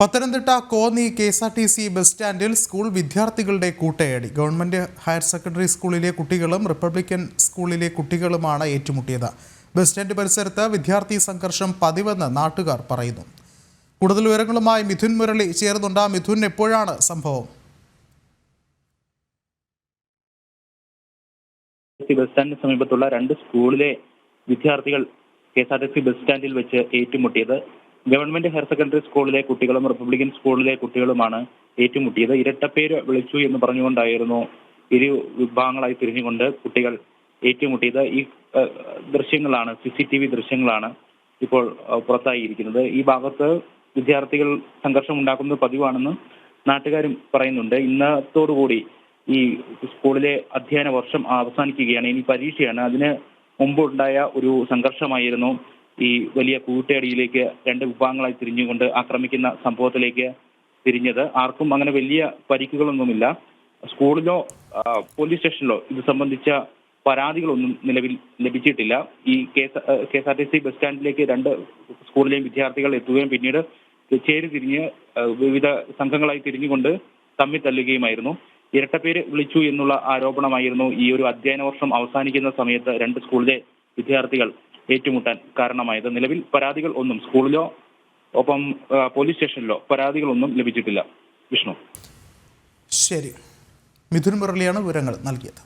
Pathanamthitta Konni KSRTC bus സ്റ്റാൻഡിൽ school വിദ്യാർത്ഥികളുടെ കൂട്ടയടി. Government higher secondary സ്കൂളിലെ കുട്ടികളും റിപ്പബ്ലിക്കൻ സ്കൂളിലെ കുട്ടികളുമാണ് ഏറ്റുമുട്ടിയത്. ബസ് സ്റ്റാൻഡ് പരിസരത്ത് വിദ്യാർത്ഥി സംഘർഷം പതിവെന്ന് നാട്ടുകാർ പറയുന്നു. കൂടുതൽ വിവരങ്ങളുമായി മിഥുൻ മുരളി ചേർന്നുണ്ട്. മിഥുൻ, എപ്പോഴാണ് സംഭവം? ബസ് സ്റ്റാൻഡിന് സമീപത്തുള്ള രണ്ട് സ്കൂളിലെ വിദ്യാർത്ഥികൾ KSRTC ബസ് സ്റ്റാൻഡിൽ വെച്ച് ഏറ്റുമുട്ടിയത്. ഗവൺമെന്റ് ഹയർ സെക്കൻഡറി സ്കൂളിലെ കുട്ടികളും റിപ്പബ്ലിക്കൻ സ്കൂളിലെ കുട്ടികളുമാണ് ഏറ്റുമുട്ടിയത്. ഇരട്ടപ്പേര് വിളിച്ചു എന്ന് പറഞ്ഞുകൊണ്ടായിരുന്നു ഇരു വിഭാഗങ്ങളായി തിരിഞ്ഞുകൊണ്ട് കുട്ടികൾ ഏറ്റുമുട്ടിയത്. ഈ ദൃശ്യങ്ങളാണ്, CCTV ദൃശ്യങ്ങളാണ് ഇപ്പോൾ പുറത്തായിരിക്കുന്നത്. ഈ ഭാഗത്ത് വിദ്യാർത്ഥികൾ സംഘർഷം ഉണ്ടാക്കുന്നത് പതിവാണെന്ന് നാട്ടുകാരും പറയുന്നുണ്ട്. ഇന്നത്തോടുകൂടി ഈ സ്കൂളിലെ അധ്യയന വർഷം അവസാനിക്കുകയാണ്. ഇനി പരീക്ഷയാണ്. അതിന് മുമ്പുണ്ടായ ഒരു സംഘർഷമായിരുന്നു ഈ വലിയ കൂട്ടയടിയിലേക്ക് രണ്ട് വിഭാഗങ്ങളായി തിരിഞ്ഞുകൊണ്ട് ആക്രമിക്കുന്ന സംഭവത്തിലേക്ക് തിരിഞ്ഞത്. ആർക്കും അങ്ങനെ വലിയ പരിക്കുകളൊന്നുമില്ല. സ്കൂളിലോ പോലീസ് സ്റ്റേഷനിലോ ഇത് സംബന്ധിച്ച പരാതികളൊന്നും നിലവിൽ ലഭിച്ചിട്ടില്ല. ഈ KSRTC ബസ് സ്റ്റാൻഡിലേക്ക് രണ്ട് സ്കൂളിലെയും വിദ്യാർത്ഥികൾ എത്തുകയും പിന്നീട് ചേരിതിരിഞ്ഞ് വിവിധ സംഘങ്ങളായി തിരിഞ്ഞുകൊണ്ട് തമ്മിൽ തല്ലുകയുമായിരുന്നു. ഇരട്ടപ്പേര് വിളിച്ചു എന്നുള്ള ആരോപണമായിരുന്നു ഈ ഒരു അധ്യയന വർഷം അവസാനിക്കുന്ന സമയത്ത് രണ്ട് സ്കൂളിലെ വിദ്യാർത്ഥികൾ ഏറ്റുമുട്ടാൻ കാരണമായത്. നിലവിൽ പരാതികൾ ഒന്നും സ്കൂളിലോ ഒപ്പം പോലീസ് സ്റ്റേഷനിലോ പരാതികളൊന്നും ലഭിച്ചിട്ടില്ല. വിഷ്ണു. ശരി, മിഥുൻ മുരളിയാണ് വിവരങ്ങൾ നൽകിയത്.